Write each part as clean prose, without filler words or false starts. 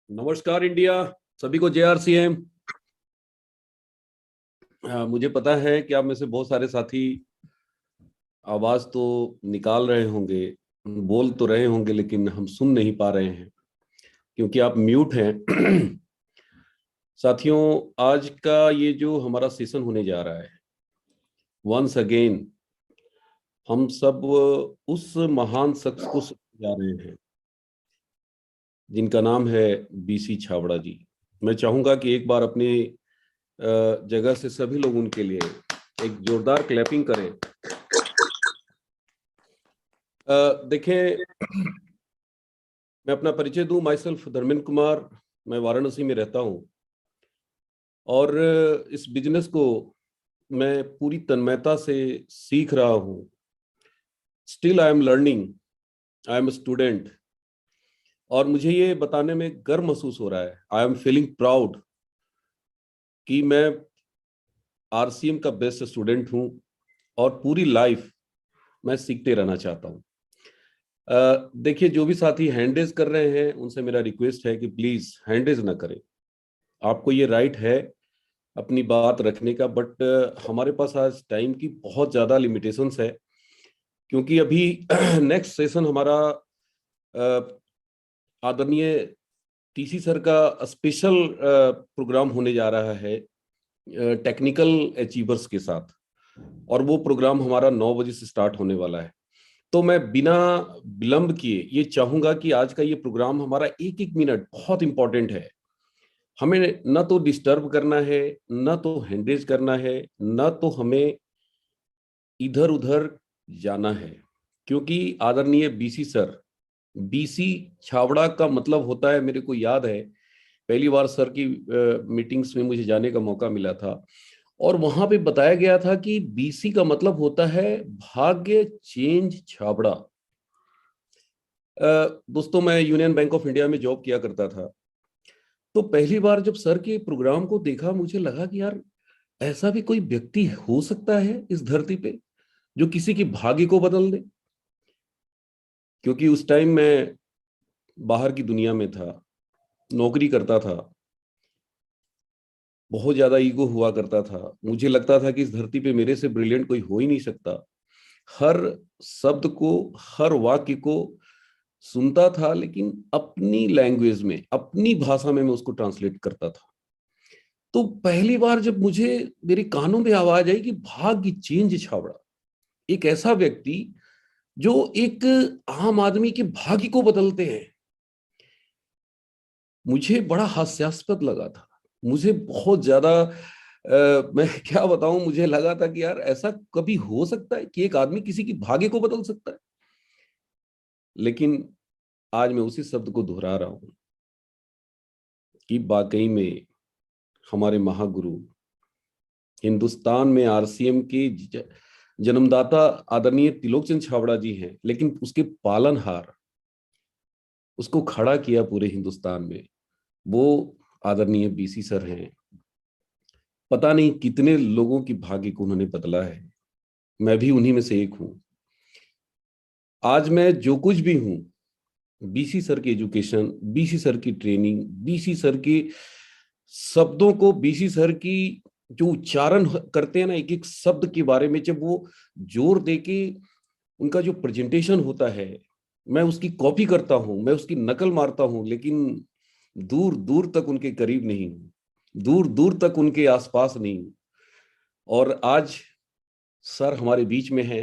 नमस्कार इंडिया। सभी को JRCM। मुझे पता है कि आप में से बहुत सारे साथी आवाज तो निकाल रहे होंगे, बोल तो रहे होंगे, लेकिन हम सुन नहीं पा रहे हैं क्योंकि आप म्यूट हैं। साथियों, आज का ये जो हमारा सेशन होने जा रहा है, वंस अगेन हम सब उस महान शख्स को सुनने जा रहे हैं जिनका नाम है BC छाबड़ा जी। मैं चाहूंगा कि एक बार अपनी जगह से सभी लोग उनके लिए एक जोरदार क्लैपिंग करें। देखें, मैं अपना परिचय दूं। My self Dharmendra Kumar. मैं वाराणसी में रहता हूं और इस बिजनेस को मैं पूरी तन्मयता से सीख रहा हूं। Still I am learning, I am student. और मुझे ये बताने में गर्व महसूस हो रहा है, आई एम फीलिंग प्राउड कि मैं RCM का बेस्ट स्टूडेंट हूं और पूरी लाइफ मैं सीखते रहना चाहता हूं। देखिए, जो भी साथी हैंड रेज कर रहे हैं उनसे मेरा रिक्वेस्ट है कि प्लीज हैंड रेज ना करें। आपको ये राइट है अपनी बात रखने का, बट हमारे पास आज टाइम की बहुत ज्यादा लिमिटेशंस है क्योंकि अभी नेक्स्ट सेशन हमारा आदरणीय TC सर का स्पेशल प्रोग्राम होने जा रहा है टेक्निकल अचीवर्स के साथ, और वो प्रोग्राम हमारा 9 बजे से स्टार्ट होने वाला है। तो मैं बिना विलंब किए ये चाहूंगा कि आज का ये प्रोग्राम हमारा एक एक मिनट बहुत इंपॉर्टेंट है। हमें न तो डिस्टर्ब करना है, न तो हैंडरेज करना है, न तो हमें इधर उधर जाना है, क्योंकि आदरणीय BC सर, BC छाबड़ा का मतलब होता है, मेरे को याद है पहली बार सर की मीटिंग्स में मुझे जाने का मौका मिला था और वहां पे बताया गया था कि BC का मतलब होता है भाग्य चेंज छाबड़ा। दोस्तों, मैं यूनियन बैंक ऑफ इंडिया में जॉब किया करता था, तो पहली बार जब सर के प्रोग्राम को देखा मुझे लगा कि यार ऐसा भी कोई व्यक्ति हो सकता है इस धरती पे जो किसी की भाग्य को बदल दे। क्योंकि उस टाइम मैं बाहर की दुनिया में था, नौकरी करता था, बहुत ज्यादा ईगो हुआ करता था। मुझे लगता था कि इस धरती पे मेरे से ब्रिलियंट कोई हो ही नहीं सकता। हर शब्द को, हर वाक्य को सुनता था, लेकिन अपनी लैंग्वेज में, अपनी भाषा में मैं उसको ट्रांसलेट करता था। तो पहली बार जब मुझे मेरे कानों में आवाज आई कि भाग्य चेंज छाबड़ा, एक ऐसा व्यक्ति जो एक आम आदमी के भाग्य को बदलते हैं, मुझे बड़ा हास्यास्पद लगा था। मुझे बहुत ज्यादा मैं क्या बताऊं, मुझे लगा था कि यार ऐसा कभी हो सकता है कि एक आदमी किसी की भाग्य को बदल सकता है। लेकिन आज मैं उसी शब्द को दोहरा रहा हूं कि वाकई में हमारे महागुरु, हिंदुस्तान में RCM के जन्मदाता आदरणीय त्रिलोकचंद छाबड़ा जी हैं, लेकिन उसके पालनहार, उसको खड़ा किया पूरे हिंदुस्तान में, वो आदरणीय BC सर हैं। पता नहीं कितने लोगों की भाग्य को उन्होंने बदला है, मैं भी उन्हीं में से एक हूं। आज मैं जो कुछ भी हूं, BC सर की एजुकेशन, BC सर की ट्रेनिंग, BC सर की शब्दों को, BC सर की जो उच्चारण करते हैं ना एक एक शब्द के बारे में, जब वो जोर दे के उनका जो प्रेजेंटेशन होता है, मैं उसकी कॉपी करता हूं, मैं उसकी नकल मारता हूं, लेकिन दूर दूर तक उनके करीब नहीं हूं, दूर दूर तक उनके आसपास नहीं हूं। और आज सर हमारे बीच में है,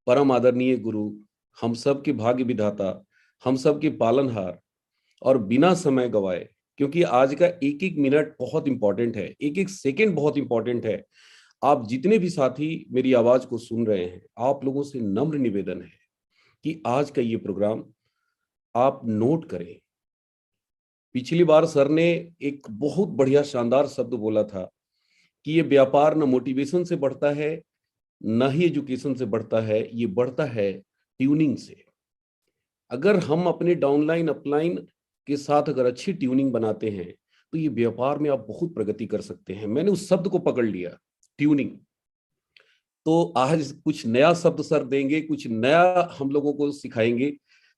परम आदरणीय गुरु, हम सब के भाग्य विधाता, हम सब के पालनहार। और बिना समय गवाए, क्योंकि आज का एक एक मिनट बहुत इंपॉर्टेंट है, एक एक सेकंड बहुत इंपॉर्टेंट है। आप जितने भी साथी मेरी आवाज को सुन रहे हैं, आप लोगों से नम्र निवेदन है कि आज का ये प्रोग्राम आप नोट करें। पिछली बार सर ने एक बहुत बढ़िया शानदार शब्द बोला था कि ये व्यापार न मोटिवेशन से बढ़ता है, न ही एजुकेशन से बढ़ता है, ये बढ़ता है ट्यूनिंग से। अगर हम अपने डाउनलाइन अपलाइन के साथ अगर अच्छी ट्यूनिंग बनाते हैं तो ये व्यापार में आप बहुत प्रगति कर सकते हैं। मैंने उस शब्द को पकड़ लिया, ट्यूनिंग। तो आज कुछ नया शब्द सर देंगे, कुछ नया हम लोगों को सिखाएंगे।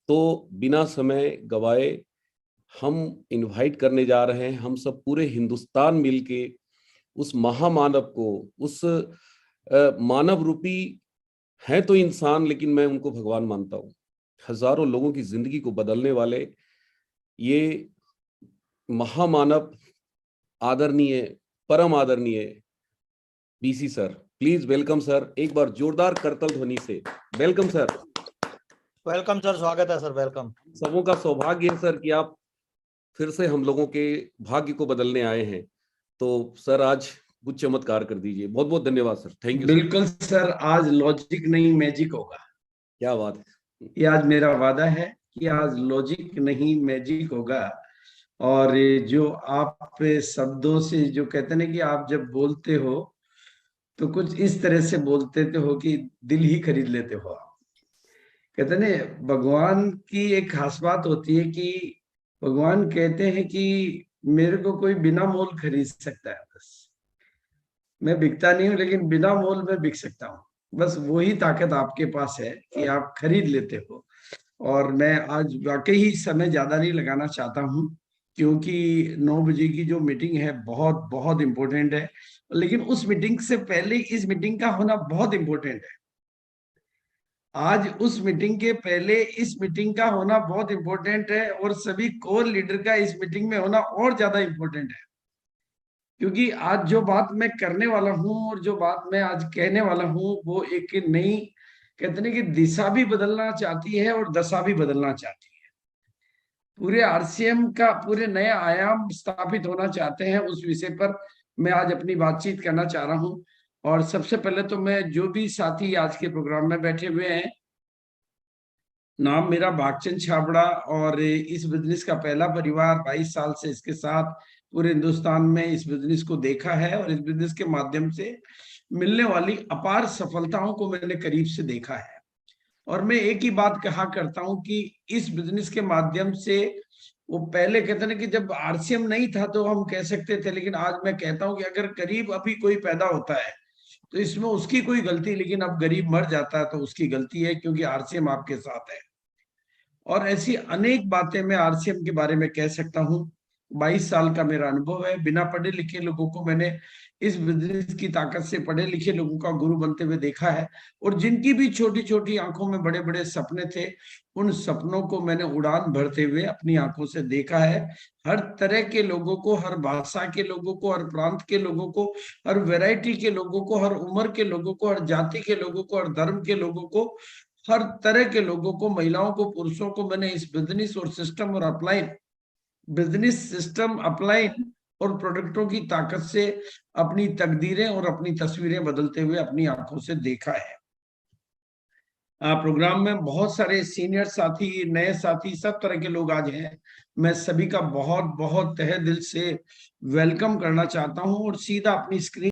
तो बिना समय गवाए हम इनवाइट करने जा रहे हैं, हम सब पूरे हिंदुस्तान मिलके उस महामानव को, उस मानव रूपी हैं तो इंसान, लेकिन मैं उनको भगवान मानता हूँ, हजारों लोगों की जिंदगी को बदलने वाले ये महामानव, आदरणीय, परम आदरणीय BC sir, please welcome sir, एक बार जोरदार करतल ध्वनि से वेलकम सर। वेलकम सर, स्वागत है सर, वेलकम। सबों का सौभाग्य है सर कि आप फिर से हम लोगों के भाग्य को बदलने आए हैं। तो सर आज कुछ चमत्कार कर दीजिए। बहुत बहुत धन्यवाद सर, थैंक यू। बिल्कुल सर, आज लॉजिक नहीं मैजिक होगा। क्या बात है। ये आज मेरा वादा है कि आज लॉजिक नहीं मैजिक होगा। और ये जो आप शब्दों से जो कहते हैं ना कि आप जब बोलते हो तो कुछ इस तरह से बोलते हो कि दिल ही खरीद लेते हो आप। कहते हैं ना, भगवान की एक खास बात होती है कि भगवान कहते हैं कि मेरे को कोई बिना मोल खरीद सकता है। बस मैं बिकता नहीं हूं, लेकिन बिना मोल में बिक सकता हूँ। बस वही ताकत आपके पास है कि आप खरीद लेते हो। और मैं आज वाकई ही समय ज्यादा नहीं लगाना चाहता हूँ, क्योंकि 9 बजे की जो मीटिंग है बहुत बहुत इम्पोर्टेंट है। लेकिन उस मीटिंग से पहले इस मीटिंग का होना बहुत इम्पोर्टेंट है। आज उस मीटिंग के पहले इस मीटिंग का होना बहुत इम्पोर्टेंट है, और सभी कोर लीडर का इस मीटिंग में होना और ज्यादा इम्पोर्टेंट है। क्योंकि आज जो बात मैं करने वाला हूं और जो बात मैं आज कहने वाला हूं वो एक नई, कहते हैं कि दिशा भी बदलना चाहती है और दशा भी बदलना चाहती है। पूरे आरसीएम का पूरे नया आयाम स्थापित होना चाहते हैं, उस विषय पर मैं आज अपनी बातचीत करना चाह रहा हूं। और सबसे पहले तो मैं जो भी साथी आज के प्रोग्राम में बैठे हुए हैं, नाम मेरा भागचंद छाबड़ा, और इस बिजनेस का पहला परिवार 22 साल से इसके साथ पूरे हिंदुस्तान में इस बिजनेस को देखा है, और इस बिजनेस के माध्यम से मिलने वाली अपार सफलताओं को मैंने करीब से देखा है। और मैं एक ही बात कहा करता हूं कि इस बिजनेस के माध्यम से, वो पहले कहते ना कि जब आरसीएम नहीं था तो हम कह सकते थे, लेकिन आज मैं कहता हूं कि अगर गरीब अभी कोई पैदा होता है तो इसमें उसकी कोई गलती, लेकिन अब गरीब मर जाता है तो उसकी गलती है, क्योंकि आरसीएम आपके साथ है। और ऐसी अनेक बातें मैं आरसीएम के बारे में कह सकता हूं। 22 साल का मेरा अनुभव है। बिना पढ़े लिखे लोगों को मैंने इस बिजनेस की ताकत से पढ़े लिखे लोगों का गुरु बनते हुए देखा है, और जिनकी भी छोटी छोटी आंखों में बड़े बड़े सपने थे, उन सपनों को मैंने उड़ान भरते हुए अपनी आंखों से देखा है। हर तरह के लोगों को, हर भाषा के लोगों को, हर प्रांत के लोगों को, हर वैरायटी के लोगों को, हर उम्र के लोगों को, हर जाति के लोगों को, हर धर्म के लोगों को, हर तरह के लोगों को, महिलाओं को, पुरुषों को मैंने इस बिजनेस और सिस्टम और अपलाइन, बिजनेस सिस्टम अपलाइन और प्रोडक्टों की ताकत से अपनी तकदीरें और अपनी तस्वीरें बदलते हुए अपनी आंखों से देखा है। प्रोग्राम में बहुत सारे सीनियर साथी, नए साथी, सब तरह के लोग आज हैं। मैं सभी का बहुत बहुत तहे दिल से वेलकम करना चाहता हूं, और सीधा अपनी स्क्रीन